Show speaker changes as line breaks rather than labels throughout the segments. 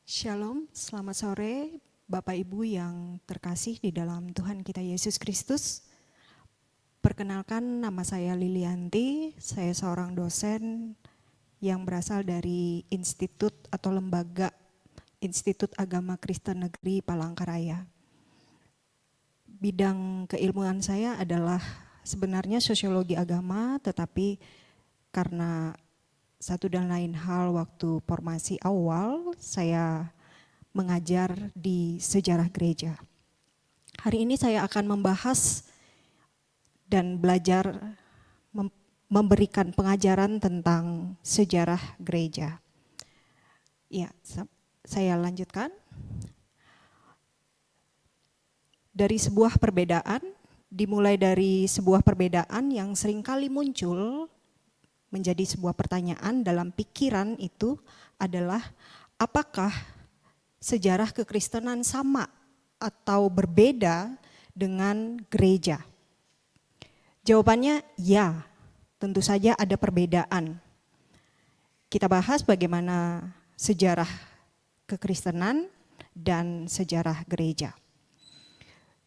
Shalom, selamat sore Bapak Ibu yang terkasih di dalam Tuhan kita Yesus Kristus. Perkenalkan, nama saya Lilianti, saya seorang dosen yang berasal dari Institut atau Lembaga Institut Agama Kristen Negeri Palangkaraya. Bidang keilmuan saya adalah sebenarnya sosiologi agama, tetapi karena satu dan lain hal waktu formasi awal saya mengajar di sejarah gereja. Hari ini saya akan membahas dan belajar memberikan pengajaran tentang sejarah gereja. Ya, saya lanjutkan. Dari sebuah perbedaan, dimulai dari sebuah perbedaan yang seringkali muncul menjadi sebuah pertanyaan dalam pikiran itu adalah apakah sejarah kekristenan sama atau berbeda dengan gereja? Jawabannya ya, tentu saja ada perbedaan. Kita bahas bagaimana sejarah kekristenan dan sejarah gereja.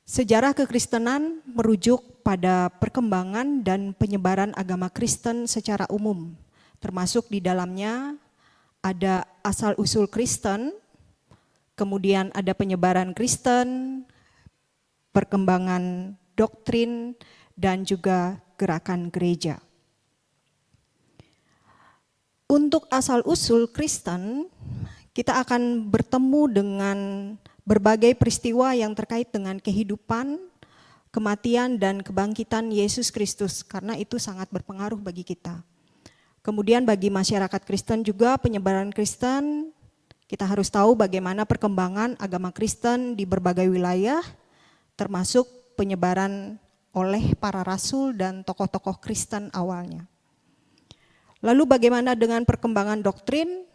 Sejarah kekristenan merujuk pada perkembangan dan penyebaran agama Kristen secara umum, termasuk di dalamnya ada asal-usul Kristen, kemudian ada penyebaran Kristen, perkembangan doktrin, dan juga gerakan gereja. Untuk asal-usul Kristen, kita akan bertemu dengan berbagai peristiwa yang terkait dengan kehidupan, kematian, dan kebangkitan Yesus Kristus, karena itu sangat berpengaruh bagi kita. Kemudian bagi masyarakat Kristen juga penyebaran Kristen, kita harus tahu bagaimana perkembangan agama Kristen di berbagai wilayah, termasuk penyebaran oleh para rasul dan tokoh-tokoh Kristen awalnya. Lalu bagaimana dengan perkembangan doktrin?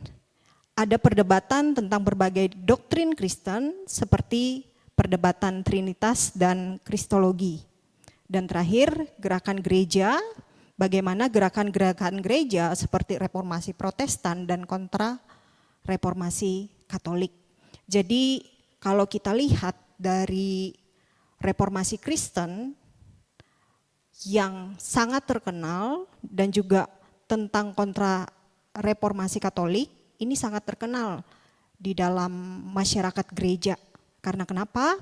Ada perdebatan tentang berbagai doktrin Kristen seperti perdebatan Trinitas dan Kristologi. Dan terakhir, gerakan gereja, bagaimana gerakan-gerakan gereja seperti reformasi Protestan dan kontra reformasi Katolik. Jadi kalau kita lihat dari reformasi Kristen yang sangat terkenal dan juga tentang kontra reformasi Katolik, ini sangat terkenal di dalam masyarakat gereja. Karena kenapa?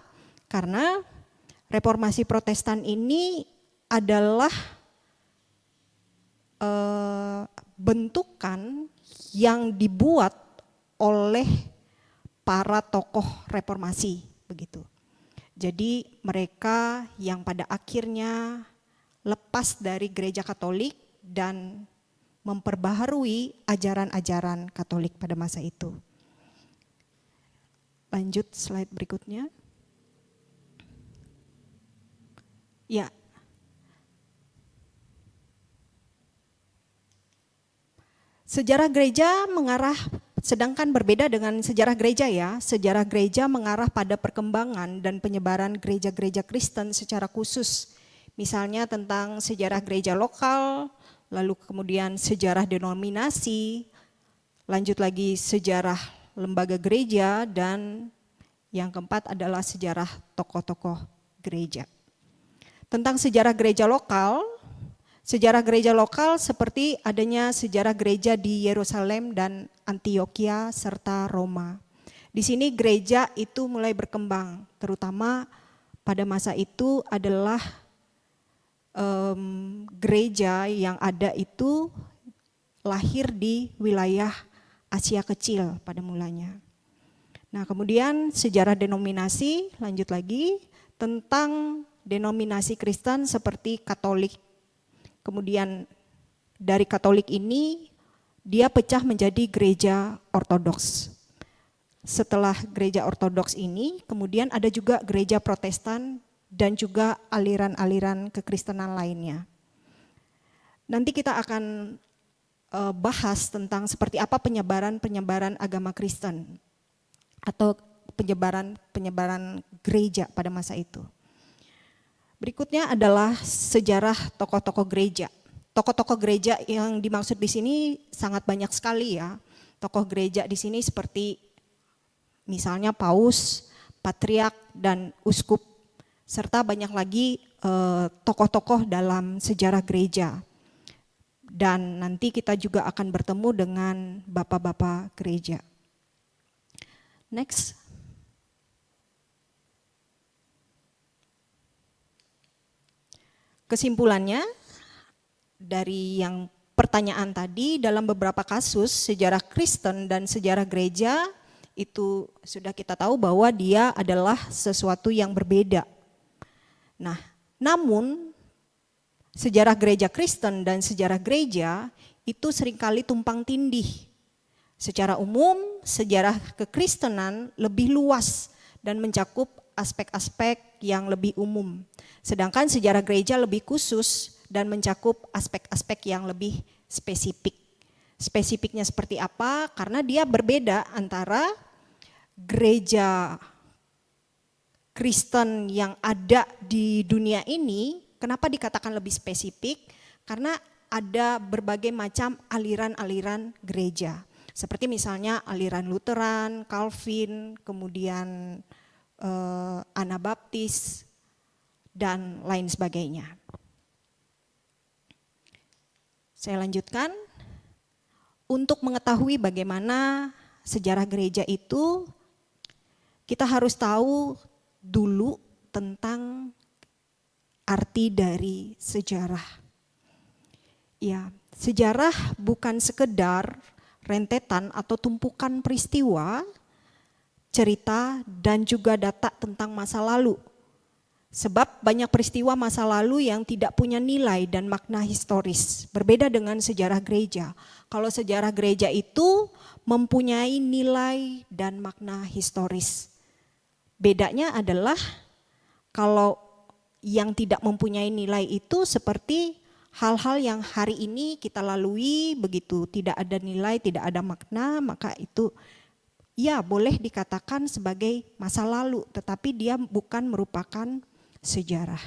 Karena reformasi Protestan ini adalah bentukan yang dibuat oleh para tokoh reformasi, begitu. Jadi mereka yang pada akhirnya lepas dari gereja Katolik dan memperbaharui ajaran-ajaran Katolik pada masa itu. Lanjut slide berikutnya. Ya. Sejarah gereja mengarah, sedangkan berbeda dengan sejarah gereja ya. Sejarah gereja mengarah pada perkembangan dan penyebaran gereja-gereja Kristen secara khusus. Misalnya tentang sejarah gereja lokal, lalu kemudian sejarah denominasi, lanjut lagi sejarah lembaga gereja, dan yang keempat adalah sejarah tokoh-tokoh gereja. Tentang sejarah gereja lokal seperti adanya sejarah gereja di Yerusalem dan Antioquia serta Roma. Di sini gereja itu mulai berkembang, terutama pada masa itu adalah gereja yang ada itu lahir di wilayah Asia Kecil pada mulanya. Nah, kemudian sejarah denominasi, lanjut lagi tentang denominasi Kristen seperti Katolik. Kemudian dari Katolik ini dia pecah menjadi gereja Ortodoks. Setelah gereja Ortodoks ini, kemudian ada juga gereja Protestan dan juga aliran-aliran kekristenan lainnya. Nanti kita akan bahas tentang seperti apa penyebaran agama Kristen atau penyebaran gereja pada masa itu. Berikutnya adalah sejarah tokoh-tokoh gereja. Tokoh-tokoh gereja yang dimaksud di sini sangat banyak sekali ya. Tokoh gereja di sini seperti misalnya paus, patriark, dan uskup, serta banyak lagi tokoh-tokoh dalam sejarah gereja. Dan nanti kita juga akan bertemu dengan bapak-bapak gereja. Next. Kesimpulannya dari yang pertanyaan tadi, dalam beberapa kasus sejarah Kristen dan sejarah gereja itu sudah kita tahu bahwa dia adalah sesuatu yang berbeda. Nah, namun sejarah gereja Kristen dan sejarah gereja itu seringkali tumpang tindih. Secara umum, sejarah kekristenan lebih luas dan mencakup aspek-aspek yang lebih umum. Sedangkan sejarah gereja lebih khusus dan mencakup aspek-aspek yang lebih spesifik. Spesifiknya seperti apa? Karena dia berbeda antara gereja Kristen yang ada di dunia ini. Kenapa dikatakan lebih spesifik? Karena ada berbagai macam aliran-aliran gereja. Seperti misalnya aliran Lutheran, Calvin, kemudian Anabaptis, dan lain sebagainya. Saya lanjutkan. Untuk mengetahui bagaimana sejarah gereja itu, kita harus tahu dulu tentang arti dari sejarah. Ya, sejarah bukan sekedar rentetan atau tumpukan peristiwa, cerita, dan juga data tentang masa lalu. Sebab banyak peristiwa masa lalu yang tidak punya nilai dan makna historis. Berbeda dengan sejarah gereja. Kalau sejarah gereja itu mempunyai nilai dan makna historis. Bedanya adalah kalau yang tidak mempunyai nilai itu seperti hal-hal yang hari ini kita lalui begitu tidak ada nilai, tidak ada makna, maka itu ya boleh dikatakan sebagai masa lalu, tetapi dia bukan merupakan sejarah.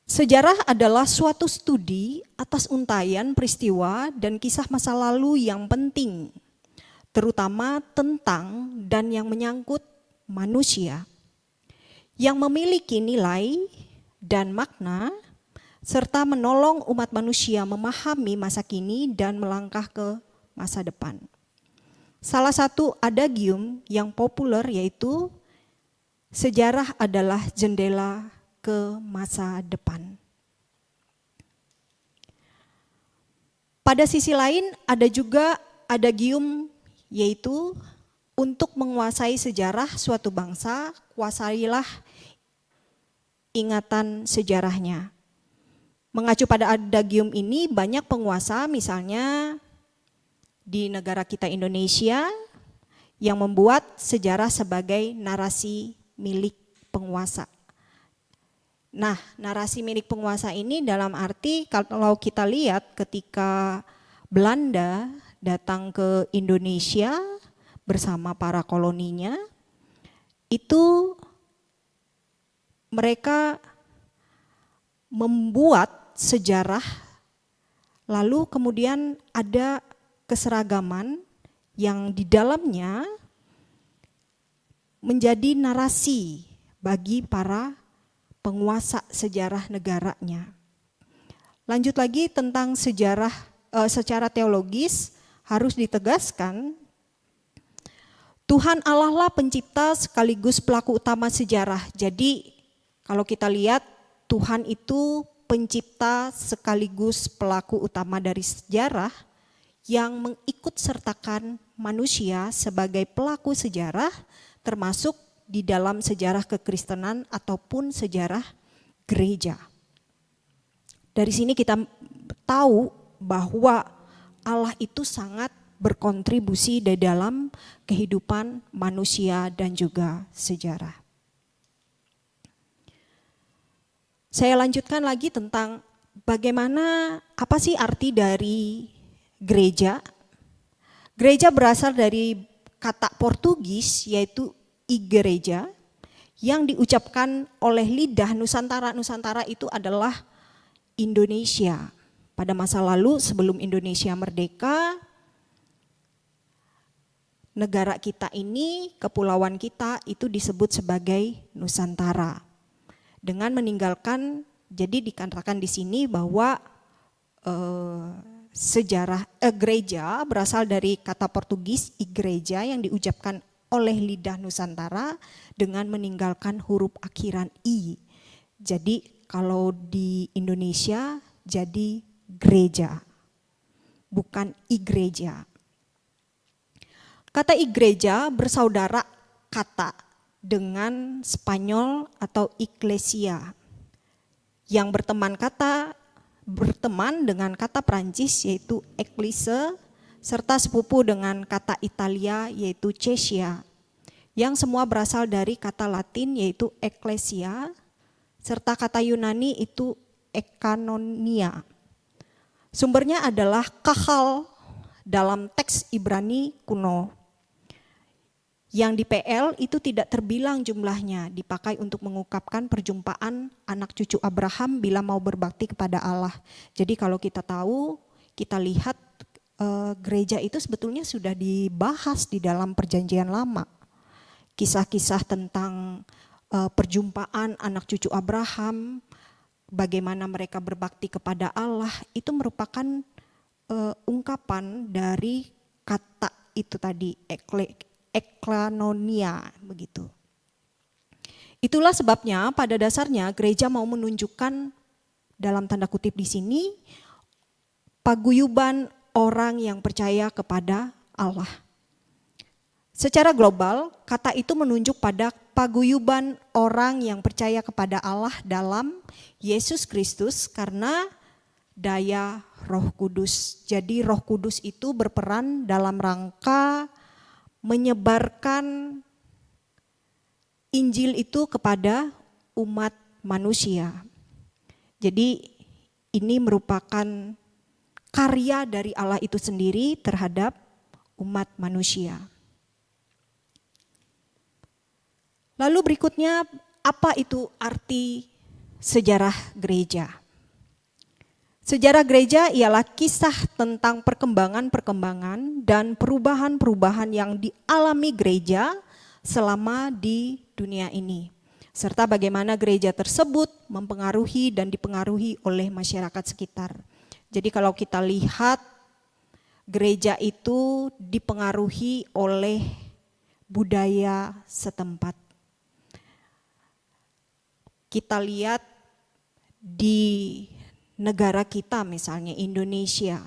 Sejarah adalah suatu studi atas untayan peristiwa dan kisah masa lalu yang penting, terutama tentang dan yang menyangkut manusia, yang memiliki nilai dan makna, serta menolong umat manusia memahami masa kini dan melangkah ke masa depan. Salah satu adagium yang populer yaitu sejarah adalah jendela ke masa depan. Pada sisi lain ada juga adagium yaitu untuk menguasai sejarah suatu bangsa, kuasailah ingatan sejarahnya. Mengacu pada adagium ini banyak penguasa misalnya di negara kita Indonesia yang membuat sejarah sebagai narasi milik penguasa. Nah, narasi milik penguasa ini dalam arti kalau kita lihat ketika Belanda datang ke Indonesia bersama para koloninya, itu mereka membuat sejarah, lalu kemudian ada keseragaman yang di dalamnya menjadi narasi bagi para penguasa sejarah negaranya. Lanjut lagi tentang sejarah secara teologis harus ditegaskan Tuhan Allah lah pencipta sekaligus pelaku utama sejarah. Jadi kalau kita lihat Tuhan itu pencipta sekaligus pelaku utama dari sejarah yang mengikut sertakan manusia sebagai pelaku sejarah termasuk di dalam sejarah kekristenan ataupun sejarah gereja. Dari sini kita tahu bahwa Allah itu sangat berkontribusi di dalam kehidupan manusia dan juga sejarah. Saya lanjutkan lagi tentang bagaimana, apa sih arti dari gereja. Gereja berasal dari kata Portugis yaitu igreja yang diucapkan oleh lidah Nusantara. Nusantara itu adalah Indonesia. Pada masa lalu sebelum Indonesia merdeka, negara kita ini, kepulauan kita itu disebut sebagai Nusantara. Dengan meninggalkan, jadi dikatakan di sini bahwa sejarah gereja berasal dari kata Portugis igreja yang diucapkan oleh lidah Nusantara dengan meninggalkan huruf akhiran i. Jadi kalau di Indonesia jadi gereja, bukan igreja. Kata igreja bersaudara kata dengan Spanyol atau iglesia yang berteman dengan kata Prancis yaitu église serta sepupu dengan kata Italia yaitu cesia, yang semua berasal dari kata Latin yaitu ecclesia serta kata Yunani itu ekanonia. Sumbernya adalah kahal dalam teks Ibrani kuno. Yang di PL itu tidak terbilang jumlahnya, dipakai untuk mengungkapkan perjumpaan anak cucu Abraham bila mau berbakti kepada Allah. Jadi kalau kita tahu, kita lihat gereja itu sebetulnya sudah dibahas di dalam Perjanjian Lama. Kisah-kisah tentang perjumpaan anak cucu Abraham, bagaimana mereka berbakti kepada Allah, itu merupakan ungkapan dari kata itu tadi, eklanonia begitu. Itulah sebabnya pada dasarnya gereja mau menunjukkan dalam tanda kutip di sini paguyuban orang yang percaya kepada Allah. Secara global, kata itu menunjuk pada paguyuban orang yang percaya kepada Allah dalam Yesus Kristus karena daya Roh Kudus. Jadi Roh Kudus itu berperan dalam rangka menyebarkan Injil itu kepada umat manusia. Jadi ini merupakan karya dari Allah itu sendiri terhadap umat manusia. Lalu berikutnya, apa itu arti sejarah gereja? Sejarah gereja ialah kisah tentang perkembangan-perkembangan dan perubahan-perubahan yang dialami gereja selama di dunia ini. Serta bagaimana gereja tersebut mempengaruhi dan dipengaruhi oleh masyarakat sekitar. Jadi kalau kita lihat gereja itu dipengaruhi oleh budaya setempat. Kita lihat di negara kita misalnya Indonesia,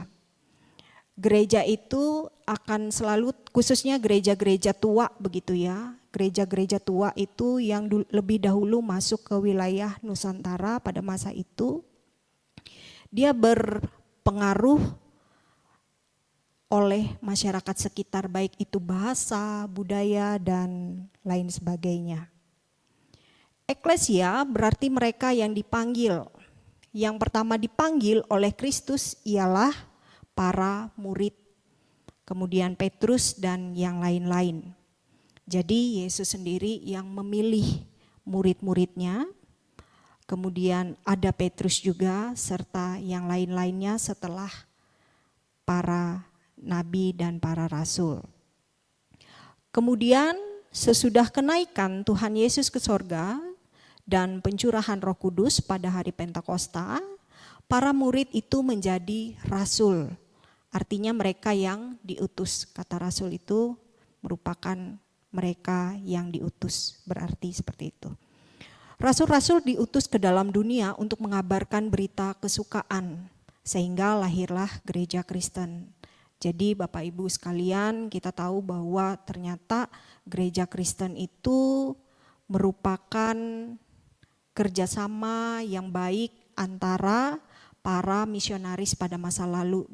gereja itu akan selalu, khususnya gereja-gereja tua begitu ya, gereja-gereja tua itu yang lebih dahulu masuk ke wilayah Nusantara pada masa itu, dia berpengaruh oleh masyarakat sekitar baik itu bahasa, budaya dan lain sebagainya. Eklesia berarti mereka yang dipanggil. Yang pertama dipanggil oleh Kristus ialah para murid, kemudian Petrus dan yang lain-lain. Jadi Yesus sendiri yang memilih murid-muridnya, kemudian ada Petrus juga serta yang lain-lainnya setelah para nabi dan para rasul. Kemudian sesudah kenaikan Tuhan Yesus ke sorga dan pencurahan Roh Kudus pada hari Pentakosta, para murid itu menjadi rasul. Artinya mereka yang diutus. Kata rasul itu merupakan mereka yang diutus, berarti seperti itu. Rasul-rasul diutus ke dalam dunia untuk mengabarkan berita kesukaan, sehingga lahirlah gereja Kristen. Jadi Bapak Ibu sekalian, kita tahu bahwa ternyata gereja Kristen itu merupakan kerjasama yang baik antara para misionaris pada masa lalu,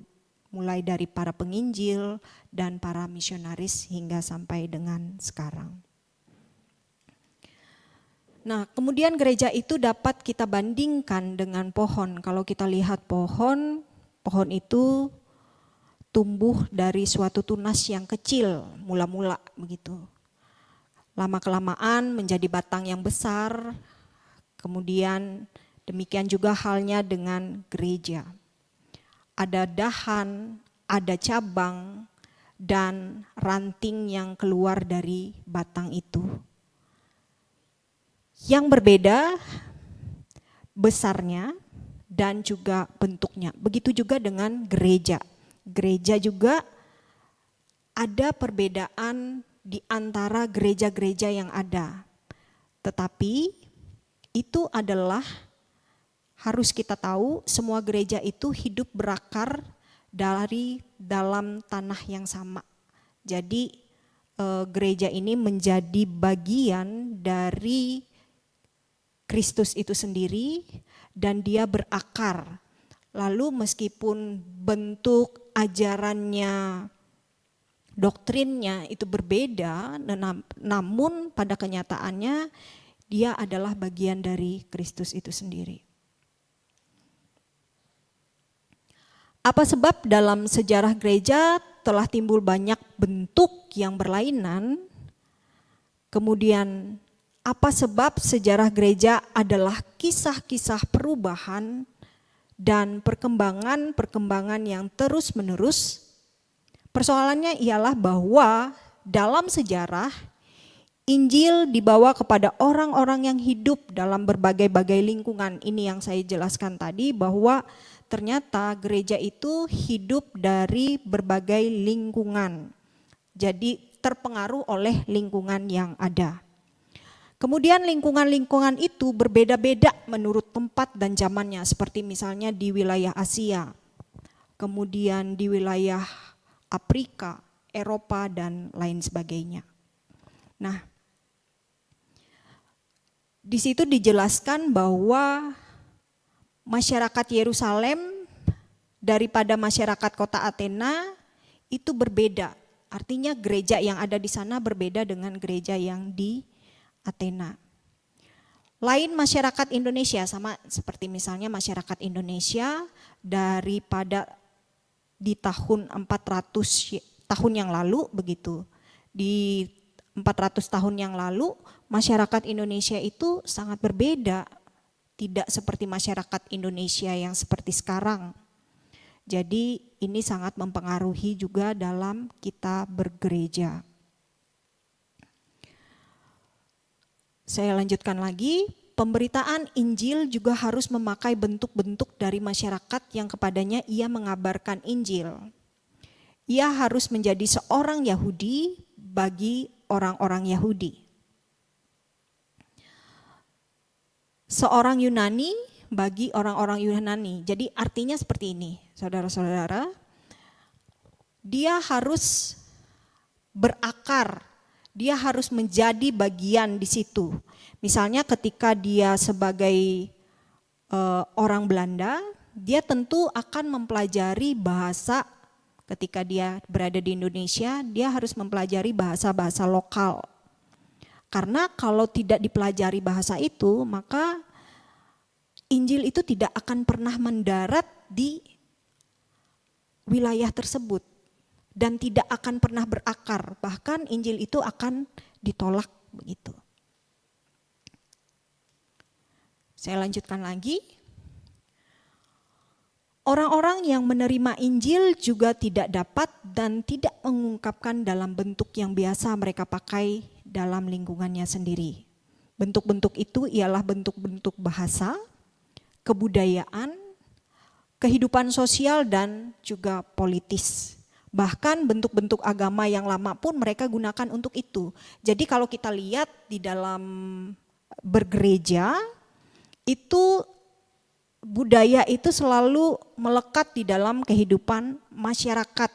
mulai dari para penginjil dan para misionaris hingga sampai dengan sekarang. Nah, kemudian gereja itu dapat kita bandingkan dengan pohon. Kalau kita lihat pohon itu tumbuh dari suatu tunas yang kecil mula-mula begitu. Lama-kelamaan menjadi batang yang besar. Kemudian demikian juga halnya dengan gereja. Ada dahan, ada cabang, dan ranting yang keluar dari batang itu. Yang berbeda besarnya dan juga bentuknya. Begitu juga dengan gereja. Gereja juga ada perbedaan di antara gereja-gereja yang ada. Tetapi itu adalah harus kita tahu semua gereja itu hidup berakar dari dalam tanah yang sama. Jadi gereja ini menjadi bagian dari Kristus itu sendiri dan dia berakar. Lalu meskipun bentuk ajarannya, doktrinnya itu berbeda, namun pada kenyataannya dia adalah bagian dari Kristus itu sendiri. Apa sebab dalam sejarah gereja telah timbul banyak bentuk yang berlainan? Kemudian apa sebab sejarah gereja adalah kisah-kisah perubahan dan perkembangan-perkembangan yang terus-menerus? Persoalannya ialah bahwa dalam sejarah Injil dibawa kepada orang-orang yang hidup dalam berbagai-bagai lingkungan. Ini yang saya jelaskan tadi, bahwa ternyata gereja itu hidup dari berbagai lingkungan. Jadi terpengaruh oleh lingkungan yang ada. Kemudian lingkungan-lingkungan itu berbeda-beda menurut tempat dan zamannya, seperti misalnya di wilayah Asia, kemudian di wilayah Afrika, Eropa, dan lain sebagainya. Nah, di situ dijelaskan bahwa masyarakat Yerusalem daripada masyarakat kota Athena itu berbeda. Artinya gereja yang ada di sana berbeda dengan gereja yang di Athena. Lain masyarakat Indonesia, sama seperti misalnya masyarakat Indonesia daripada di tahun 400 tahun yang lalu begitu. Di 400 tahun yang lalu masyarakat Indonesia itu sangat berbeda. Tidak seperti masyarakat Indonesia yang seperti sekarang. Jadi ini sangat mempengaruhi juga dalam kita bergereja. Saya lanjutkan lagi, pemberitaan Injil juga harus memakai bentuk-bentuk dari masyarakat yang kepadanya ia mengabarkan Injil. Ia harus menjadi seorang Yahudi bagi orang-orang Yahudi. Seorang Yunani bagi orang-orang Yunani. Jadi artinya seperti ini, saudara-saudara. Dia harus berakar, dia harus menjadi bagian di situ. Misalnya ketika dia sebagai orang Belanda, dia tentu akan mempelajari bahasa. Ketika dia berada di Indonesia, dia harus mempelajari bahasa-bahasa lokal. Karena kalau tidak dipelajari bahasa itu, maka Injil itu tidak akan pernah mendarat di wilayah tersebut dan tidak akan pernah berakar. Bahkan Injil itu akan ditolak begitu. Saya lanjutkan lagi. Orang-orang yang menerima Injil juga tidak dapat dan tidak mengungkapkan dalam bentuk yang biasa mereka pakai dalam lingkungannya sendiri. Bentuk-bentuk itu ialah bentuk-bentuk bahasa, kebudayaan, kehidupan sosial, dan juga politis. Bahkan bentuk-bentuk agama yang lama pun mereka gunakan untuk itu. Jadi kalau kita lihat di dalam bergereja, itu budaya itu selalu melekat di dalam kehidupan masyarakat.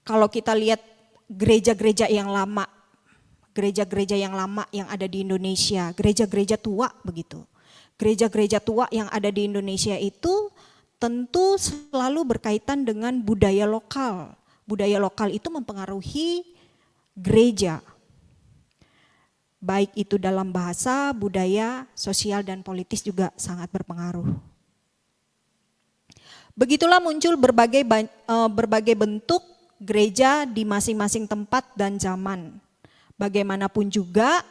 Kalau kita lihat gereja-gereja yang lama yang ada di Indonesia, gereja-gereja tua begitu. Gereja-gereja tua yang ada di Indonesia itu tentu selalu berkaitan dengan budaya lokal. Budaya lokal itu mempengaruhi gereja. Baik itu dalam bahasa, budaya, sosial, dan politis juga sangat berpengaruh. Begitulah muncul berbagai bentuk gereja di masing-masing tempat dan zaman. Bagaimanapun juga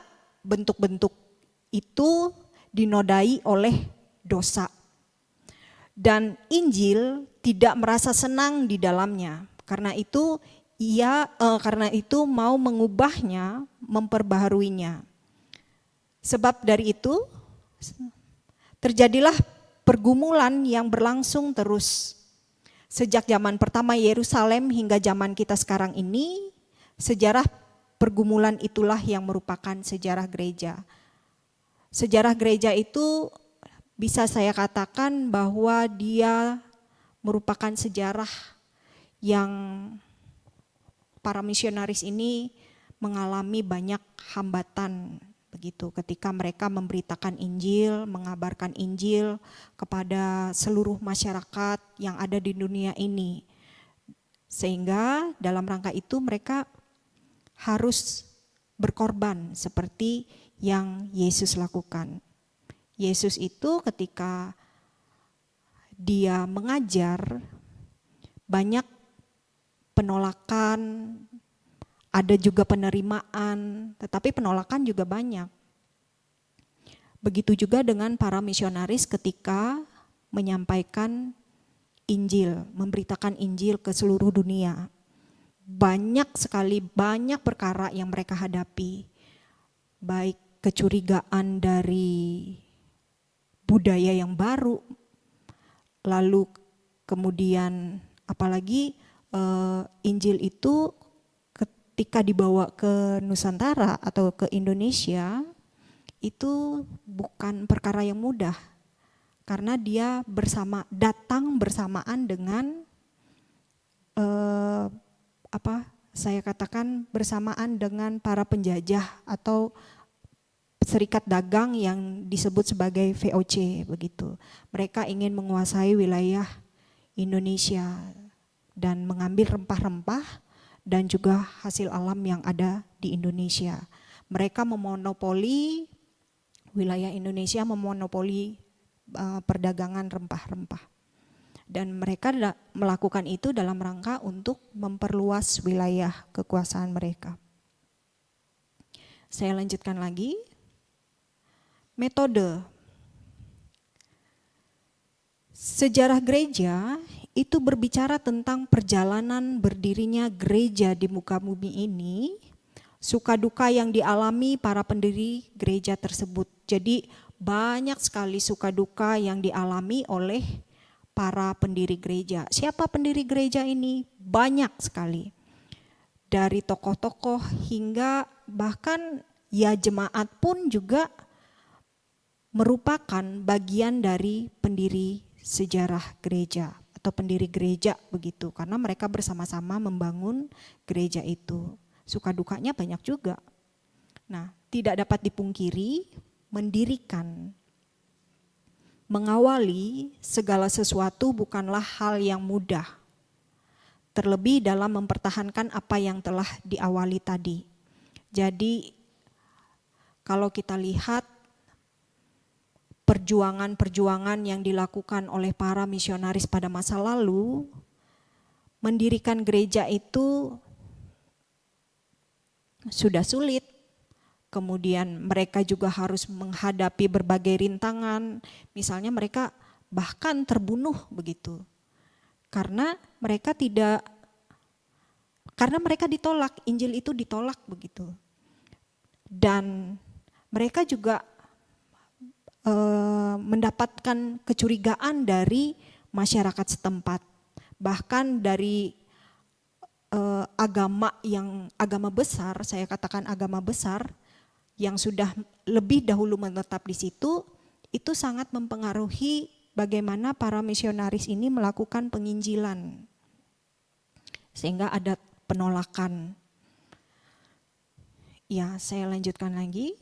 bentuk-bentuk itu dinodai oleh dosa. Dan Injil tidak merasa senang di dalamnya, Karena itu mau mengubahnya, memperbaharuinya. Sebab dari itu terjadilah pergumulan yang berlangsung terus. Sejak zaman pertama Yerusalem hingga zaman kita sekarang ini, sejarah pergumulan itulah yang merupakan sejarah gereja. Sejarah gereja itu bisa saya katakan bahwa dia merupakan sejarah yang para misionaris ini mengalami banyak hambatan begitu ketika mereka memberitakan Injil, mengabarkan Injil kepada seluruh masyarakat yang ada di dunia ini. Sehingga dalam rangka itu mereka harus berkorban seperti yang Yesus lakukan. Yesus itu ketika dia mengajar, banyak penolakan, ada juga penerimaan, tetapi penolakan juga banyak. Begitu juga dengan para misionaris ketika menyampaikan Injil, memberitakan Injil ke seluruh dunia. Banyak sekali, banyak perkara yang mereka hadapi. Baik kecurigaan dari budaya yang baru, lalu kemudian apalagi Injil itu ketika dibawa ke Nusantara atau ke Indonesia itu bukan perkara yang mudah karena dia datang bersamaan dengan saya katakan bersamaan dengan para penjajah atau serikat dagang yang disebut sebagai VOC begitu. Mereka ingin menguasai wilayah Indonesia dan mengambil rempah-rempah dan juga hasil alam yang ada di Indonesia. Mereka memonopoli wilayah Indonesia, memonopoli perdagangan rempah-rempah. Dan mereka melakukan itu dalam rangka untuk memperluas wilayah kekuasaan mereka. Saya lanjutkan lagi. Metode. Sejarah gereja itu berbicara tentang perjalanan berdirinya gereja di muka bumi ini, suka duka yang dialami para pendiri gereja tersebut. Jadi banyak sekali suka duka yang dialami oleh para pendiri gereja. Siapa pendiri gereja ini? Banyak sekali. Dari tokoh-tokoh hingga bahkan ya jemaat pun juga merupakan bagian dari pendiri sejarah gereja atau pendiri gereja begitu, karena mereka bersama-sama membangun gereja itu. Suka dukanya banyak juga. Nah, tidak dapat dipungkiri mendirikan, mengawali segala sesuatu bukanlah hal yang mudah. Terlebih dalam mempertahankan apa yang telah diawali tadi. Jadi kalau kita lihat perjuangan-perjuangan yang dilakukan oleh para misionaris pada masa lalu, mendirikan gereja itu sudah sulit. Kemudian mereka juga harus menghadapi berbagai rintangan. Misalnya mereka bahkan terbunuh begitu. Karena mereka ditolak, Injil itu ditolak begitu. Dan mereka juga mendapatkan kecurigaan dari masyarakat setempat, bahkan dari agama besar, saya katakan agama besar yang sudah lebih dahulu menetap di situ, itu sangat mempengaruhi bagaimana para misionaris ini melakukan penginjilan, sehingga ada penolakan. Ya, saya lanjutkan lagi.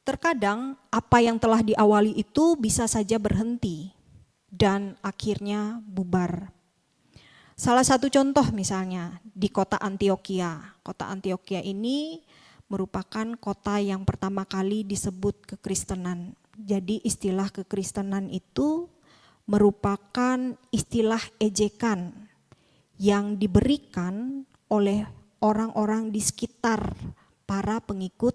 Terkadang apa yang telah diawali itu bisa saja berhenti dan akhirnya bubar. Salah satu contoh misalnya di kota Antioquia. Kota Antioquia ini merupakan kota yang pertama kali disebut kekristenan. Jadi istilah kekristenan itu merupakan istilah ejekan yang diberikan oleh orang-orang di sekitar para pengikut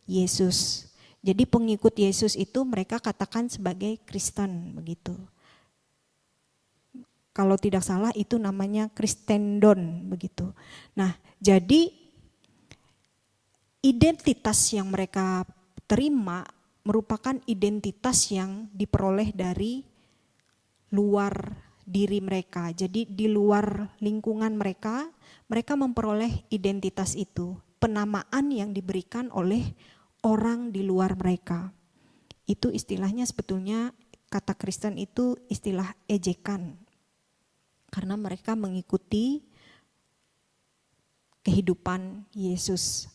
Yesus. Jadi pengikut Yesus itu mereka katakan sebagai Kristen begitu. Kalau tidak salah itu namanya Kristendon begitu. Nah, jadi identitas yang mereka terima merupakan identitas yang diperoleh dari luar diri mereka. Jadi di luar lingkungan mereka, mereka memperoleh identitas itu, penamaan yang diberikan oleh orang di luar mereka. Itu istilahnya sebetulnya kata Kristen itu istilah ejekan. Karena mereka mengikuti kehidupan Yesus.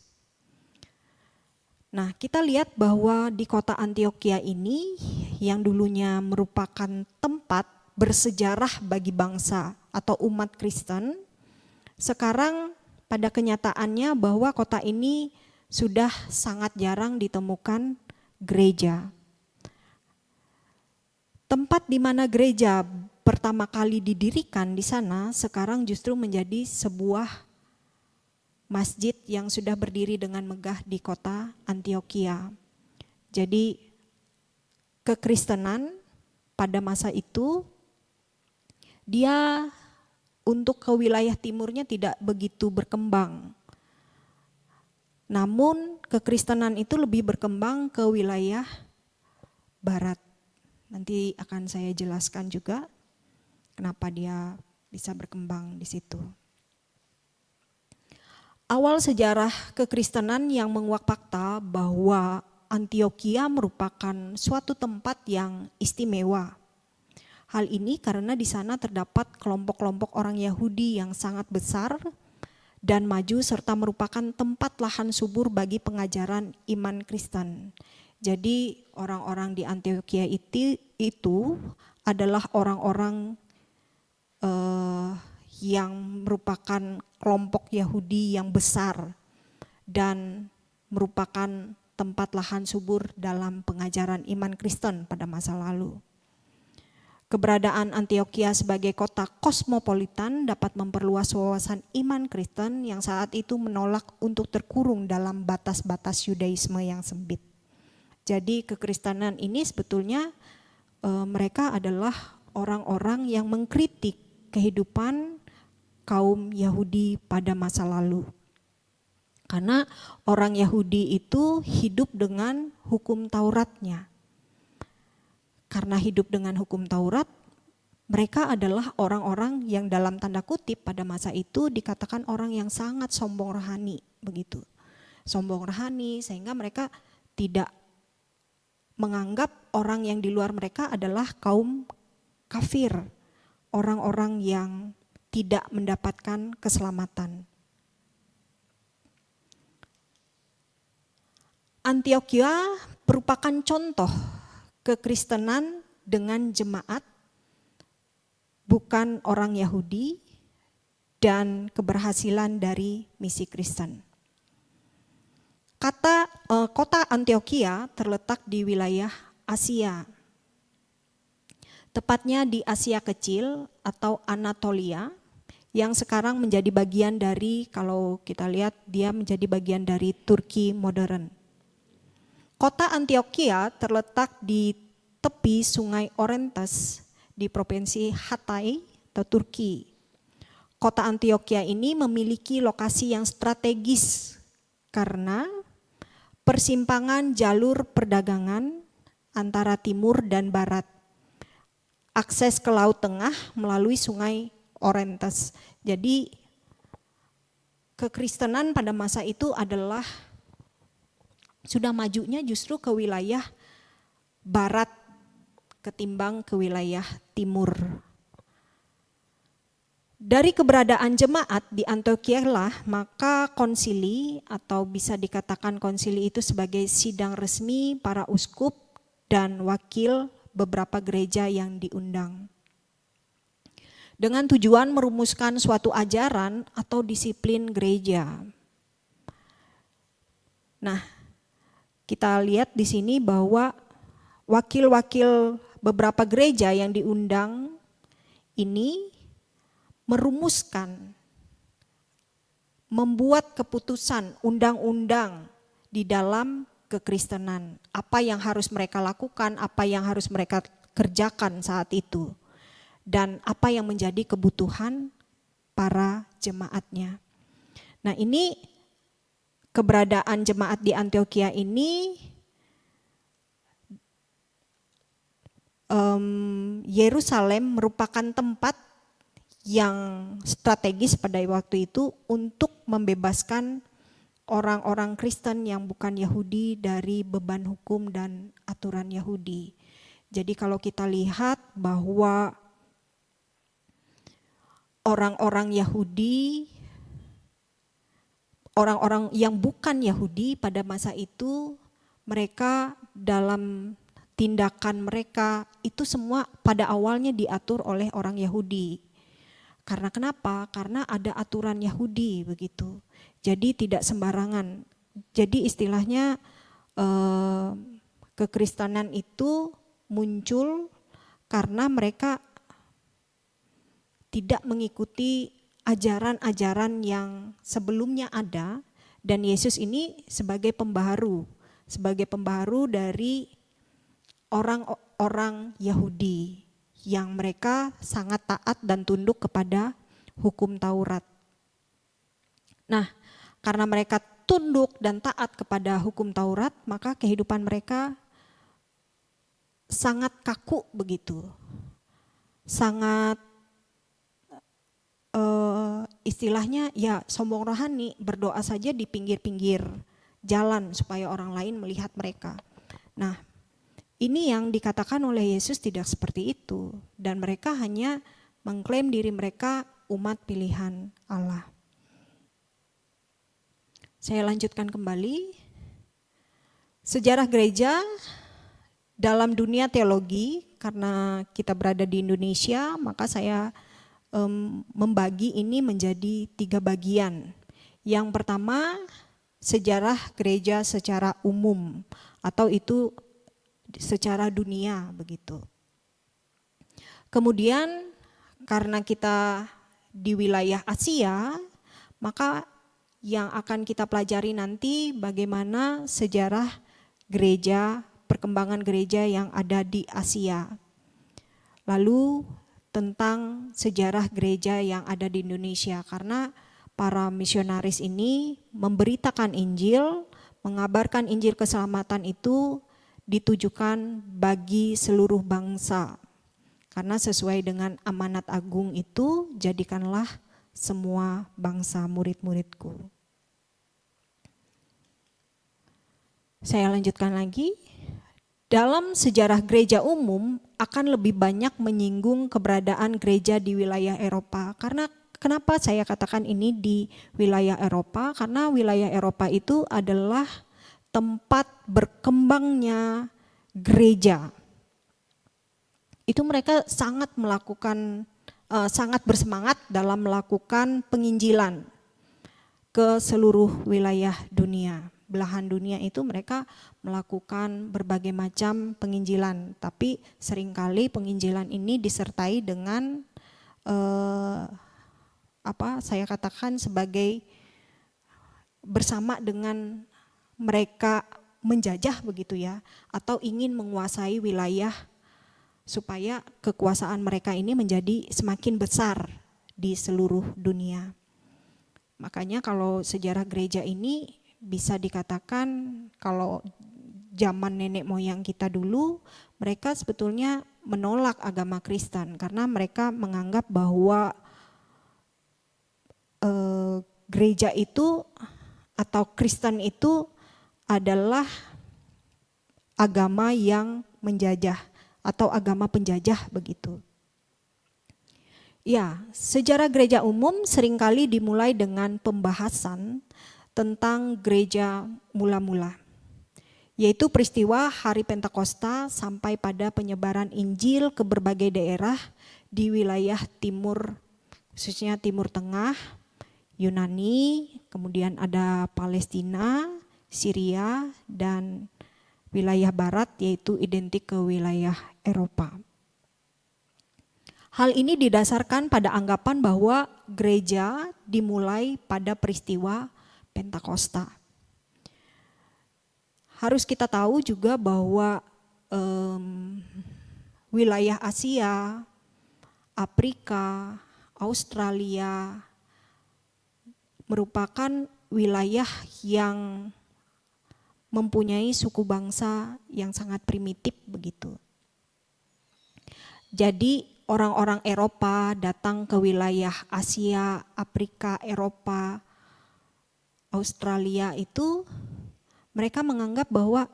Nah, kita lihat bahwa di kota Antiokhia ini yang dulunya merupakan tempat bersejarah bagi bangsa atau umat Kristen, sekarang pada kenyataannya bahwa kota ini sudah sangat jarang ditemukan gereja. Tempat di mana gereja pertama kali didirikan di sana sekarang justru menjadi sebuah masjid yang sudah berdiri dengan megah di kota Antiokhia. Jadi kekristenan pada masa itu dia untuk ke wilayah timurnya tidak begitu berkembang. Namun kekristenan itu lebih berkembang ke wilayah barat. Nanti akan saya jelaskan juga kenapa dia bisa berkembang di situ. Awal sejarah kekristenan yang menguak fakta bahwa Antiokhia merupakan suatu tempat yang istimewa. Hal ini karena di sana terdapat kelompok-kelompok orang Yahudi yang sangat besar dan maju serta merupakan tempat lahan subur bagi pengajaran iman Kristen. Jadi orang-orang di Antiokhia itu adalah orang-orang yang merupakan kelompok Yahudi yang besar dan merupakan tempat lahan subur dalam pengajaran iman Kristen pada masa lalu. Keberadaan Antiokhia sebagai kota kosmopolitan dapat memperluas wawasan iman Kristen yang saat itu menolak untuk terkurung dalam batas-batas Yudaisme yang sempit. Jadi kekristenan ini sebetulnya mereka adalah orang-orang yang mengkritik kehidupan kaum Yahudi pada masa lalu. Karena orang Yahudi itu hidup dengan hukum Tauratnya. Karena hidup dengan hukum Taurat, mereka adalah orang-orang yang dalam tanda kutip pada masa itu dikatakan orang yang sangat sombong rohani, begitu. Sombong rohani sehingga mereka tidak menganggap orang yang di luar mereka adalah kaum kafir, orang-orang yang tidak mendapatkan keselamatan. Antiokhia merupakan contoh kekristenan dengan jemaat bukan orang Yahudi dan keberhasilan dari misi Kristen. Kota Antiokhia terletak di wilayah Asia, tepatnya di Asia Kecil atau Anatolia, yang sekarang menjadi bagian dari, kalau kita lihat dia menjadi bagian dari Turki modern. Kota Antiokhia terletak di tepi sungai Orontes di provinsi Hatay atau Turki. Kota Antiokhia ini memiliki lokasi yang strategis karena persimpangan jalur perdagangan antara timur dan barat. Akses ke Laut Tengah melalui sungai Orontes. Jadi kekristenan pada masa itu adalah sudah majunya justru ke wilayah barat ketimbang ke wilayah timur. Dari keberadaan jemaat di Antiokhia lah, maka konsili atau bisa dikatakan konsili itu sebagai sidang resmi para uskup dan wakil beberapa gereja yang diundang. Dengan tujuan merumuskan suatu ajaran atau disiplin gereja. Nah, kita lihat di sini bahwa wakil-wakil beberapa gereja yang diundang ini merumuskan, membuat keputusan undang-undang di dalam kekristenan. Apa yang harus mereka lakukan, apa yang harus mereka kerjakan saat itu. dan apa yang menjadi kebutuhan para jemaatnya. Nah, ini keberadaan jemaat di Antioquia ini, Yerusalem merupakan tempat yang strategis pada waktu itu untuk membebaskan orang-orang Kristen yang bukan Yahudi dari beban hukum dan aturan Yahudi. Jadi kalau kita lihat bahwa orang-orang Yahudi, orang-orang yang bukan Yahudi pada masa itu, mereka dalam tindakan mereka itu semua pada awalnya diatur oleh orang Yahudi. Karena kenapa? Karena ada aturan Yahudi begitu. Jadi tidak sembarangan. Jadi istilahnya kekristenan itu muncul karena mereka tidak mengikuti ajaran-ajaran yang sebelumnya ada, dan Yesus ini sebagai pembaharu dari orang-orang Yahudi yang mereka sangat taat dan tunduk kepada hukum Taurat. Nah, karena mereka tunduk dan taat kepada hukum Taurat, maka kehidupan mereka sangat kaku begitu. Sangat istilahnya ya sombong rohani, berdoa saja di pinggir-pinggir jalan supaya orang lain melihat mereka. Nah, ini yang dikatakan oleh Yesus tidak seperti itu, dan mereka hanya mengklaim diri mereka umat pilihan Allah. Saya lanjutkan kembali. Sejarah gereja dalam dunia teologi, karena kita berada di Indonesia, maka saya membagi ini menjadi 3 bagian. Yang pertama, sejarah gereja secara umum, atau itu secara dunia begitu. Kemudian karena kita di wilayah Asia, maka yang akan kita pelajari nanti bagaimana sejarah gereja, perkembangan gereja yang ada di Asia. Lalu tentang sejarah gereja yang ada di Indonesia, karena para misionaris ini memberitakan Injil, mengabarkan Injil keselamatan itu ditujukan bagi seluruh bangsa. Karena sesuai dengan amanat agung itu, jadikanlah semua bangsa murid-muridku. Saya lanjutkan lagi. Dalam sejarah gereja umum akan lebih banyak menyinggung keberadaan gereja di wilayah Eropa. Karena kenapa saya katakan ini di wilayah Eropa? Karena wilayah Eropa itu adalah tempat berkembangnya gereja. Itu mereka sangat bersemangat dalam melakukan penginjilan ke seluruh wilayah dunia. Belahan dunia itu mereka melakukan berbagai macam penginjilan, tapi seringkali penginjilan ini disertai dengan saya katakan sebagai bersama dengan mereka menjajah begitu ya, atau ingin menguasai wilayah supaya kekuasaan mereka ini menjadi semakin besar di seluruh dunia. Makanya kalau sejarah gereja ini bisa dikatakan kalau zaman nenek moyang kita dulu, mereka sebetulnya menolak agama Kristen karena mereka menganggap bahwa gereja itu atau Kristen itu adalah agama yang menjajah atau agama penjajah begitu. Ya, sejarah gereja umum seringkali dimulai dengan pembahasan tentang gereja mula-mula, yaitu peristiwa hari Pentakosta sampai pada penyebaran Injil ke berbagai daerah di wilayah timur, khususnya Timur Tengah, Yunani, kemudian ada Palestina, Syria, dan wilayah barat yaitu identik ke wilayah Eropa. Hal ini didasarkan pada anggapan bahwa gereja dimulai pada peristiwa Pentakosta. Harus kita tahu juga bahwa wilayah Asia, Afrika, Australia merupakan wilayah yang mempunyai suku bangsa yang sangat primitif begitu. Jadi orang-orang Eropa datang ke wilayah Asia, Afrika, Eropa, Australia itu mereka menganggap bahwa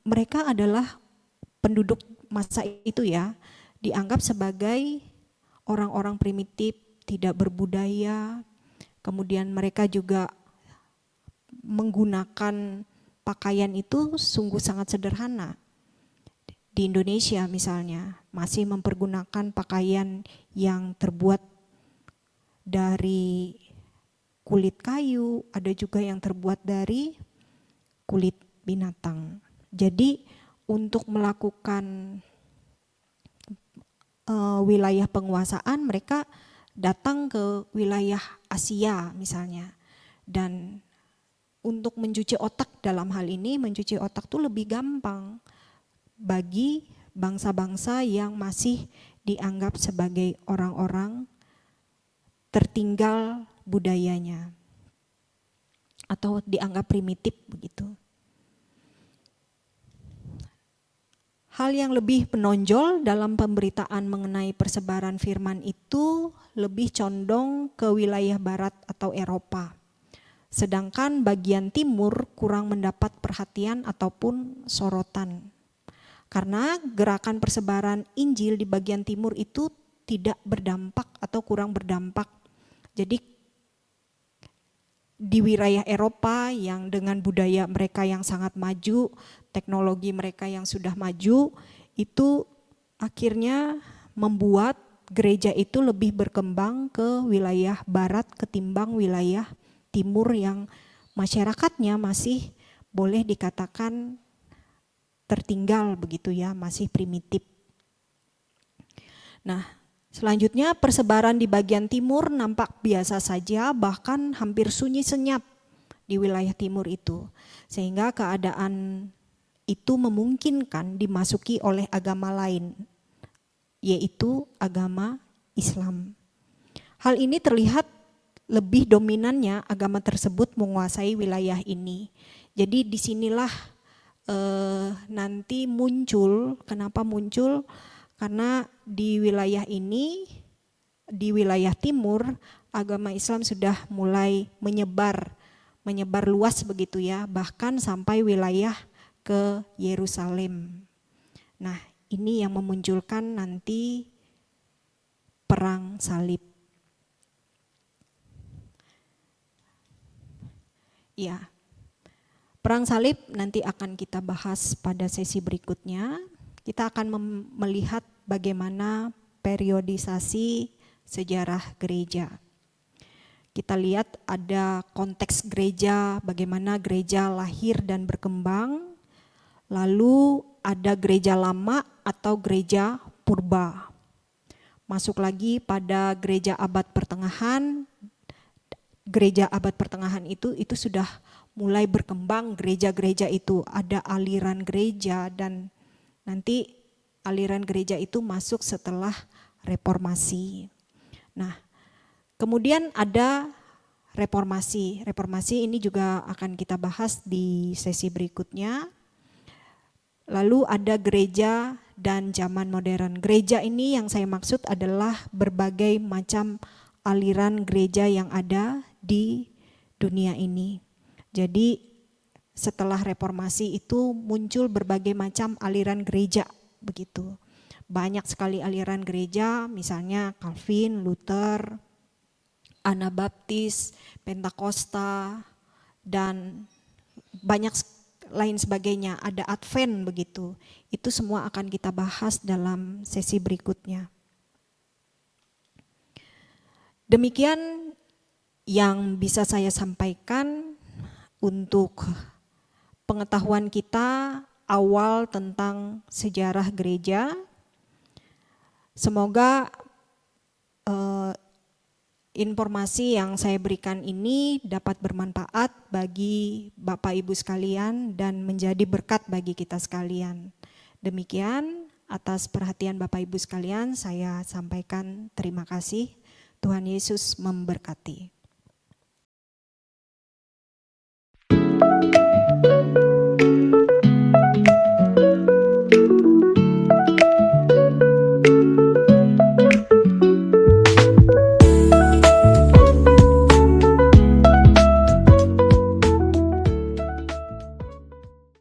mereka adalah penduduk masa itu ya, dianggap sebagai orang-orang primitif, tidak berbudaya. Kemudian mereka juga menggunakan pakaian itu sungguh sangat sederhana. Di Indonesia misalnya masih mempergunakan pakaian yang terbuat dari kulit kayu, ada juga yang terbuat dari kulit binatang. Jadi untuk melakukan wilayah penguasaan, mereka datang ke wilayah Asia misalnya. Dan untuk mencuci otak dalam hal ini, mencuci otak itu lebih gampang bagi bangsa-bangsa yang masih dianggap sebagai orang-orang tertinggal budayanya atau dianggap primitif begitu. Hal yang lebih menonjol dalam pemberitaan mengenai persebaran firman itu lebih condong ke wilayah barat atau Eropa. Sedangkan bagian timur kurang mendapat perhatian ataupun sorotan. Karena gerakan persebaran Injil di bagian timur itu tidak berdampak atau kurang berdampak. Jadi di wilayah Eropa yang dengan budaya mereka yang sangat maju, teknologi mereka yang sudah maju, itu akhirnya membuat gereja itu lebih berkembang ke wilayah barat ketimbang wilayah timur yang masyarakatnya masih boleh dikatakan tertinggal begitu ya, masih primitif. Nah, selanjutnya persebaran di bagian timur nampak biasa saja, bahkan hampir sunyi senyap di wilayah timur itu. Sehingga keadaan itu memungkinkan dimasuki oleh agama lain, yaitu agama Islam. Hal ini terlihat lebih dominannya agama tersebut menguasai wilayah ini. Jadi disinilah nanti muncul, kenapa muncul? Karena di wilayah ini, di wilayah timur, agama Islam sudah mulai menyebar luas begitu ya, bahkan sampai wilayah ke Yerusalem. Nah, ini yang memunculkan nanti perang salib. Ya. Perang salib nanti akan kita bahas pada sesi berikutnya. Kita akan melihat bagaimana periodisasi sejarah gereja. Kita lihat ada konteks gereja, bagaimana gereja lahir dan berkembang. Lalu ada gereja lama atau gereja purba. Masuk lagi pada gereja abad pertengahan. Gereja abad pertengahan itu sudah mulai berkembang gereja-gereja itu, ada aliran gereja dan nanti aliran gereja itu masuk setelah reformasi. Nah, kemudian ada reformasi. Reformasi ini juga akan kita bahas di sesi berikutnya. Lalu ada gereja dan zaman modern. Gereja ini yang saya maksud adalah berbagai macam aliran gereja yang ada di dunia ini. Jadi setelah reformasi itu muncul berbagai macam aliran gereja begitu. Banyak sekali aliran gereja, misalnya Calvin, Luther, Anabaptis, Pentakosta, dan banyak lain sebagainya. Ada Advent begitu. Itu semua akan kita bahas dalam sesi berikutnya. Demikian yang bisa saya sampaikan untuk pengetahuan kita awal tentang sejarah gereja. Semoga informasi yang saya berikan ini dapat bermanfaat bagi Bapak Ibu sekalian dan menjadi berkat bagi kita sekalian. Demikian, Atas perhatian Bapak Ibu sekalian, saya sampaikan terima kasih. Tuhan Yesus memberkati.